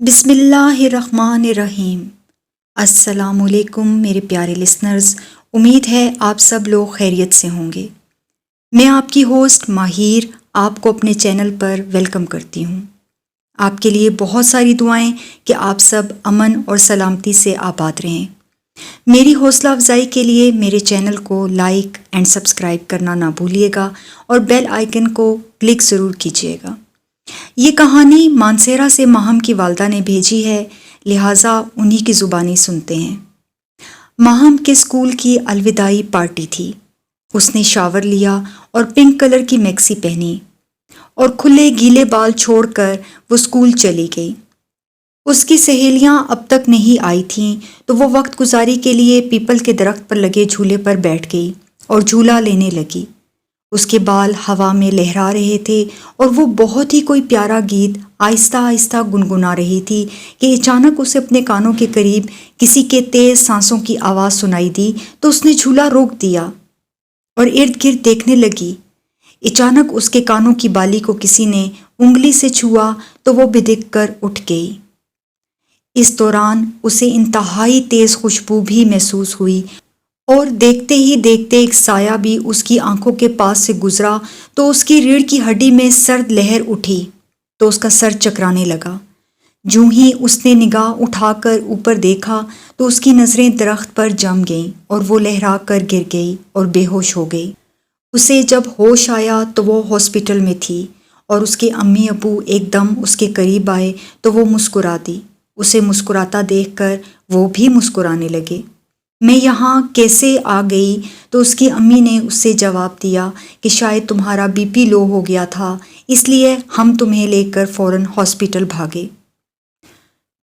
بسم اللہ الرحمن الرحیم۔ السلام علیکم میرے پیارے لسنرز، امید ہے آپ سب لوگ خیریت سے ہوں گے۔ میں آپ کی ہوسٹ ماہیر آپ کو اپنے چینل پر ویلکم کرتی ہوں۔ آپ کے لیے بہت ساری دعائیں کہ آپ سب امن اور سلامتی سے آباد رہیں۔ میری حوصلہ افزائی کے لیے میرے چینل کو لائک اینڈ سبسکرائب کرنا نہ بھولیے گا اور بیل آئیکن کو کلک ضرور کیجیے گا۔ یہ کہانی مانسیرا سے ماہم کی والدہ نے بھیجی ہے، لہٰذا انہی کی زبانی سنتے ہیں۔ ماہم کے اسکول کی الوداعی پارٹی تھی۔ اس نے شاور لیا اور پنک کلر کی میکسی پہنی اور کھلے گیلے بال چھوڑ کر وہ اسکول چلی گئی۔ اس کی سہیلیاں اب تک نہیں آئی تھیں تو وہ وقت گزاری کے لیے پیپل کے درخت پر لگے جھولے پر بیٹھ گئی اور جھولا لینے لگی۔ اس کے بال ہوا میں لہرا رہے تھے اور وہ بہت ہی کوئی پیارا گیت آہستہ آہستہ گنگنا رہی تھی کہ اچانک اسے اپنے کانوں کے قریب کسی کے تیز سانسوں کی آواز سنائی دی تو اس نے جھولا روک دیا اور ارد گرد دیکھنے لگی۔ اچانک اس کے کانوں کی بالی کو کسی نے انگلی سے چھوا تو وہ بدک کر اٹھ گئی۔ اس دوران اسے انتہائی تیز خوشبو بھی محسوس ہوئی اور دیکھتے ہی دیکھتے ایک سایہ بھی اس کی آنکھوں کے پاس سے گزرا تو اس کی ریڑھ کی ہڈی میں سرد لہر اٹھی تو اس کا سر چکرانے لگا۔ جوں ہی اس نے نگاہ اٹھا کر اوپر دیکھا تو اس کی نظریں درخت پر جم گئیں اور وہ لہرا کر گر گئی اور بے ہوش ہو گئی۔ اسے جب ہوش آیا تو وہ ہاسپٹل میں تھی اور اس کے امی ابو ایک دم اس کے قریب آئے تو وہ مسکرا دی۔ اسے مسکراتا دیکھ کر وہ بھی مسکرانے لگے۔ میں یہاں کیسے آ گئی؟ تو اس کی امی نے اس سے جواب دیا کہ شاید تمہارا بی پی لو ہو گیا تھا، اس لیے ہم تمہیں لے کر فوراً ہاسپٹل بھاگے۔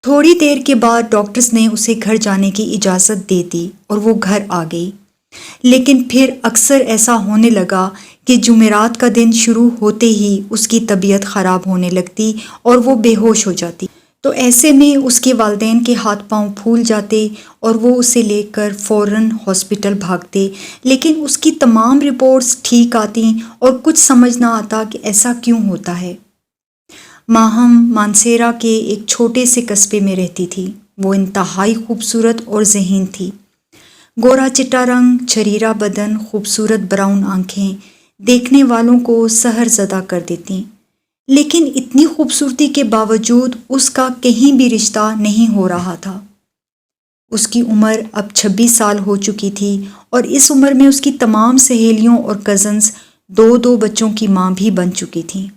تھوڑی دیر کے بعد ڈاکٹرز نے اسے گھر جانے کی اجازت دے دی اور وہ گھر آ گئی۔ لیکن پھر اکثر ایسا ہونے لگا کہ جمعرات کا دن شروع ہوتے ہی اس کی طبیعت خراب ہونے لگتی اور وہ بے ہوش ہو جاتی۔ تو ایسے میں اس کے والدین کے ہاتھ پاؤں پھول جاتے اور وہ اسے لے کر فوراً ہاسپٹل بھاگتے، لیکن اس کی تمام رپورٹس ٹھیک آتیں اور کچھ سمجھ نہ آتا کہ ایسا کیوں ہوتا ہے۔ ماہم مانسیرا کے ایک چھوٹے سے قصبے میں رہتی تھی۔ وہ انتہائی خوبصورت اور ذہین تھی۔ گورا چٹا رنگ، چھریرا بدن، خوبصورت براؤن آنکھیں دیکھنے والوں کو سحر زدہ کر دیتیں، لیکن اتنی خوبصورتی کے باوجود اس کا کہیں بھی رشتہ نہیں ہو رہا تھا۔ اس کی عمر اب 26 سال ہو چکی تھی اور اس عمر میں اس کی تمام سہیلیوں اور کزنز دو بچوں کی ماں بھی بن چکی تھیں۔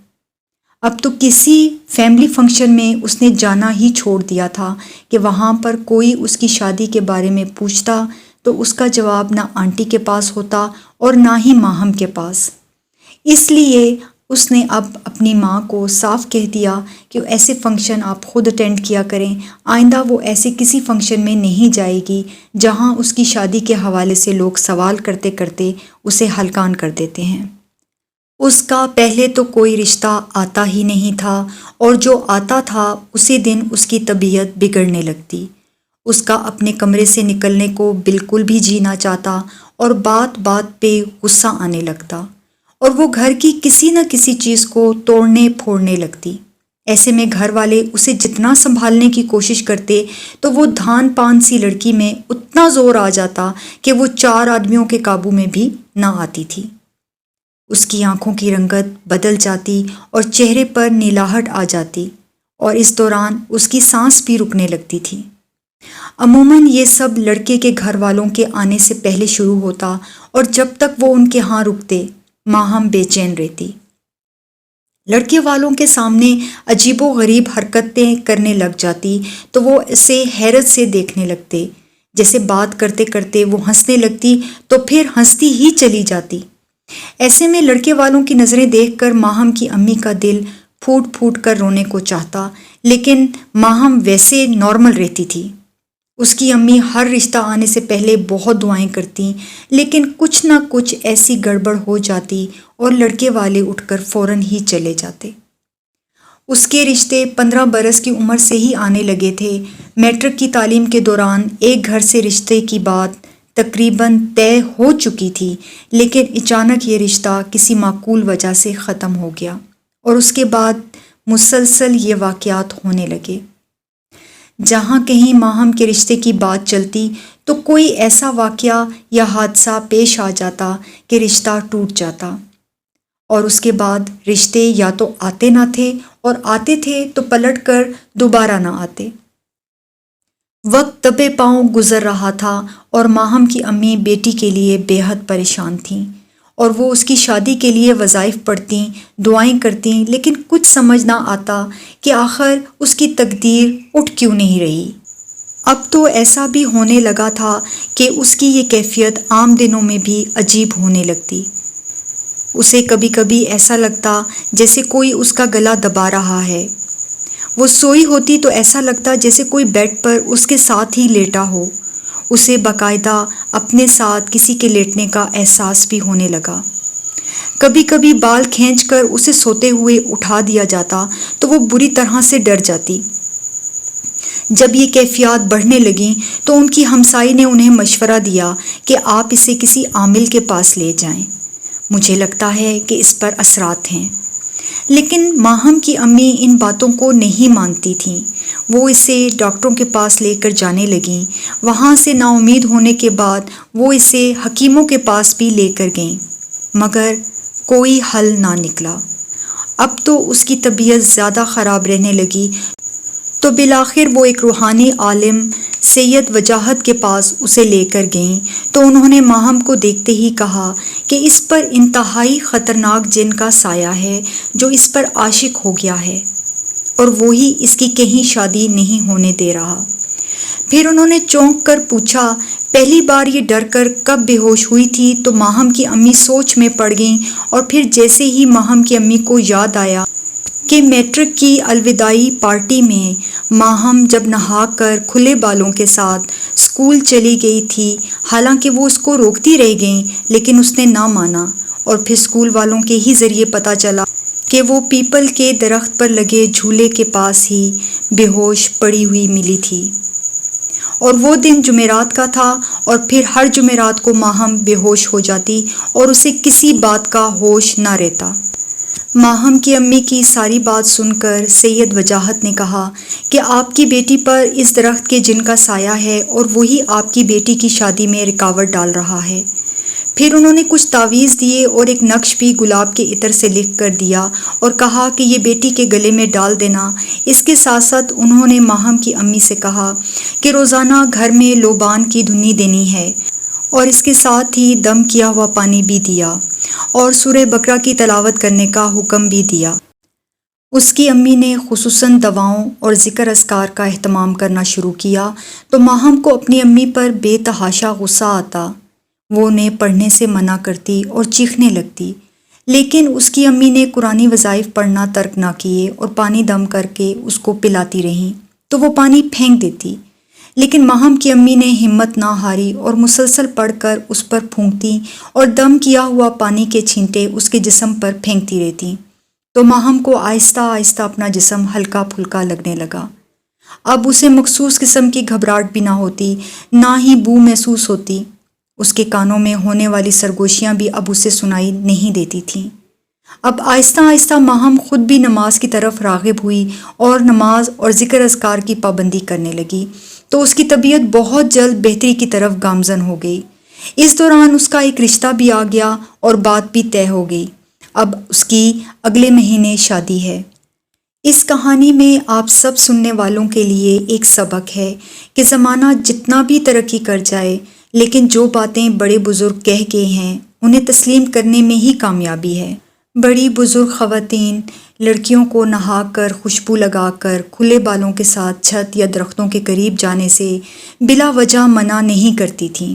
اب تو کسی فیملی فنکشن میں اس نے جانا ہی چھوڑ دیا تھا کہ وہاں پر کوئی اس کی شادی کے بارے میں پوچھتا تو اس کا جواب نہ آنٹی کے پاس ہوتا اور نہ ہی ماہم کے پاس۔ اس لیے اس نے اب اپنی ماں کو صاف کہہ دیا کہ ایسے فنکشن آپ خود اٹینڈ کیا کریں، آئندہ وہ ایسے کسی فنکشن میں نہیں جائے گی جہاں اس کی شادی کے حوالے سے لوگ سوال کرتے کرتے اسے ہلکان کر دیتے ہیں۔ اس کا پہلے تو کوئی رشتہ آتا ہی نہیں تھا اور جو آتا تھا اسی دن اس کی طبیعت بگڑنے لگتی۔ اس کا اپنے کمرے سے نکلنے کو بالکل بھی جی نہ چاہتا اور بات بات پہ غصہ آنے لگتا اور وہ گھر کی کسی نہ کسی چیز کو توڑنے پھوڑنے لگتی۔ ایسے میں گھر والے اسے جتنا سنبھالنے کی کوشش کرتے تو وہ دھان پان سی لڑکی میں اتنا زور آ جاتا کہ وہ 4 آدمیوں کے قابو میں بھی نہ آتی تھی۔ اس کی آنکھوں کی رنگت بدل جاتی اور چہرے پر نیلاہٹ آ جاتی اور اس دوران اس کی سانس بھی رکنے لگتی تھی۔ عموماً یہ سب لڑکے کے گھر والوں کے آنے سے پہلے شروع ہوتا اور جب تک وہ ان کے ہاں رکتے ماہم بے چین رہتی۔ لڑکے والوں کے سامنے عجیب و غریب حرکتیں کرنے لگ جاتی تو وہ اسے حیرت سے دیکھنے لگتے، جیسے بات کرتے کرتے وہ ہنسنے لگتی تو پھر ہنستی ہی چلی جاتی۔ ایسے میں لڑکے والوں کی نظریں دیکھ کر ماہم کی امی کا دل پھوٹ پھوٹ کر رونے کو چاہتا، لیکن ماہم ویسے نارمل رہتی تھی۔ اس کی امی ہر رشتہ آنے سے پہلے بہت دعائیں کرتی، لیکن کچھ نہ کچھ ایسی گڑبڑ ہو جاتی اور لڑکے والے اٹھ کر فوراً ہی چلے جاتے۔ اس کے رشتے 15 برس کی عمر سے ہی آنے لگے تھے۔ میٹرک کی تعلیم کے دوران ایک گھر سے رشتے کی بات تقریباً طے ہو چکی تھی، لیکن اچانک یہ رشتہ کسی معقول وجہ سے ختم ہو گیا اور اس کے بعد مسلسل یہ واقعات ہونے لگے۔ جہاں کہیں ماہم کے رشتے کی بات چلتی تو کوئی ایسا واقعہ یا حادثہ پیش آ جاتا کہ رشتہ ٹوٹ جاتا، اور اس کے بعد رشتے یا تو آتے نہ تھے اور آتے تھے تو پلٹ کر دوبارہ نہ آتے۔ وقت دبے پاؤں گزر رہا تھا اور ماہم کی امی بیٹی کے لیے بے حد پریشان تھیں، اور وہ اس کی شادی کے لیے وظائف پڑھتیں، دعائیں کرتیں، لیکن کچھ سمجھ نہ آتا کہ آخر اس کی تقدیر اٹھ کیوں نہیں رہی۔ اب تو ایسا بھی ہونے لگا تھا کہ اس کی یہ کیفیت عام دنوں میں بھی عجیب ہونے لگتی۔ اسے کبھی کبھی ایسا لگتا جیسے کوئی اس کا گلا دبا رہا ہے۔ وہ سوئی ہوتی تو ایسا لگتا جیسے کوئی بیڈ پر اس کے ساتھ ہی لیٹا ہو۔ اسے باقاعدہ اپنے ساتھ کسی کے لیٹنے کا احساس بھی ہونے لگا۔ کبھی کبھی بال کھینچ کر اسے سوتے ہوئے اٹھا دیا جاتا تو وہ بری طرح سے ڈر جاتی۔ جب یہ کیفیات بڑھنے لگیں تو ان کی ہمسائی نے انہیں مشورہ دیا کہ آپ اسے کسی عامل کے پاس لے جائیں، مجھے لگتا ہے کہ اس پر اثرات ہیں۔ لیکن ماہم کی امی ان باتوں کو نہیں مانتی تھیں۔ وہ اسے ڈاکٹروں کے پاس لے کر جانے لگیں۔ وہاں سے نا امید ہونے کے بعد وہ اسے حکیموں کے پاس بھی لے کر گئیں، مگر کوئی حل نہ نکلا۔ اب تو اس کی طبیعت زیادہ خراب رہنے لگی تو بالآخر وہ ایک روحانی عالم سید وجاہت کے پاس اسے لے کر گئیں تو انہوں نے ماہم کو دیکھتے ہی کہا کہ اس پر انتہائی خطرناک جن کا سایہ ہے جو اس پر عاشق ہو گیا ہے، اور وہی اس کی کہیں شادی نہیں ہونے دے رہا۔ پھر انہوں نے چونک کر پوچھا، پہلی بار یہ ڈر کر کب بے ہوش ہوئی تھی؟ تو ماہم کی امی سوچ میں پڑ گئیں، اور پھر جیسے ہی ماہم کی امی کو یاد آیا کہ میٹرک کی الوداعی پارٹی میں ماہم جب نہا کر کھلے بالوں کے ساتھ اسکول چلی گئی تھی، حالانکہ وہ اس کو روکتی رہ گئیں لیکن اس نے نہ مانا، اور پھر اسکول والوں کے ہی ذریعے پتہ چلا کہ وہ پیپل کے درخت پر لگے جھولے کے پاس ہی بے ہوش پڑی ہوئی ملی تھی، اور وہ دن جمعرات کا تھا، اور پھر ہر جمعرات کو ماہم بے ہوش ہو جاتی اور اسے کسی بات کا ہوش نہ رہتا۔ ماہم کی امی کی ساری بات سن کر سید وجاہت نے کہا کہ آپ کی بیٹی پر اس درخت کے جن کا سایہ ہے، اور وہی آپ کی بیٹی کی شادی میں رکاوٹ ڈال رہا ہے۔ پھر انہوں نے کچھ تعویذ دیے اور ایک نقش بھی گلاب کے عطر سے لکھ کر دیا اور کہا کہ یہ بیٹی کے گلے میں ڈال دینا۔ اس کے ساتھ ساتھ انہوں نے ماہم کی امی سے کہا کہ روزانہ گھر میں لوبان کی دھنی دینی ہے، اور اس کے ساتھ ہی دم کیا ہوا پانی بھی دیا، اور سورہ بقرہ کی تلاوت کرنے کا حکم بھی دیا۔ اس کی امی نے خصوصاً دواؤں اور ذکر اذکار کا اہتمام کرنا شروع کیا تو ماہم کو اپنی امی پر بے تحاشا غصہ آتا۔ وہ انہیں پڑھنے سے منع کرتی اور چیخنے لگتی، لیکن اس کی امی نے قرآنی وظائف پڑھنا ترک نہ کیے اور پانی دم کر کے اس کو پلاتی رہیں تو وہ پانی پھینک دیتی، لیکن ماہم کی امی نے ہمت نہ ہاری اور مسلسل پڑھ کر اس پر پھونکتی اور دم کیا ہوا پانی کے چھینٹے اس کے جسم پر پھینکتی رہتی، تو ماہم کو آہستہ آہستہ اپنا جسم ہلکا پھلکا لگنے لگا۔ اب اسے مخصوص قسم کی گھبراہٹ بھی نہ ہوتی، نہ ہی بو محسوس ہوتی۔ اس کے کانوں میں ہونے والی سرگوشیاں بھی اب اسے سنائی نہیں دیتی تھیں۔ اب آہستہ آہستہ ماہم خود بھی نماز کی طرف راغب ہوئی اور نماز اور ذکر اذکار کی پابندی کرنے لگی، تو اس کی طبیعت بہت جلد بہتری کی طرف گامزن ہو گئی۔ اس دوران اس کا ایک رشتہ بھی آ گیا اور بات بھی طے ہو گئی۔ اب اس کی اگلے مہینے شادی ہے۔ اس کہانی میں آپ سب سننے والوں کے لیے ایک سبق ہے کہ زمانہ جتنا بھی ترقی کر جائے، لیکن جو باتیں بڑے بزرگ کہہ گئے ہیں انہیں تسلیم کرنے میں ہی کامیابی ہے۔ بڑی بزرگ خواتین لڑکیوں کو نہا کر خوشبو لگا کر کھلے بالوں کے ساتھ چھت یا درختوں کے قریب جانے سے بلا وجہ منع نہیں کرتی تھیں۔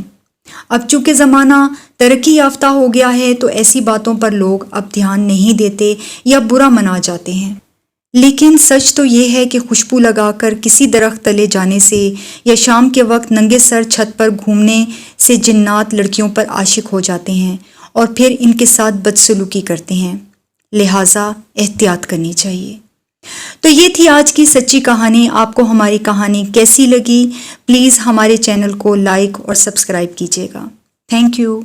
اب چونکہ زمانہ ترقی یافتہ ہو گیا ہے تو ایسی باتوں پر لوگ اب دھیان نہیں دیتے یا برا منا جاتے ہیں، لیکن سچ تو یہ ہے کہ خوشبو لگا کر کسی درخت تلے جانے سے یا شام کے وقت ننگے سر چھت پر گھومنے سے جنات لڑکیوں پر عاشق ہو جاتے ہیں اور پھر ان کے ساتھ بدسلوکی کرتے ہیں، لہٰذا احتیاط کرنی چاہیے۔ تو یہ تھی آج کی سچی کہانی۔ آپ کو ہماری کہانی کیسی لگی؟ پلیز ہمارے چینل کو لائک اور سبسکرائب کیجیے گا۔ Thank you.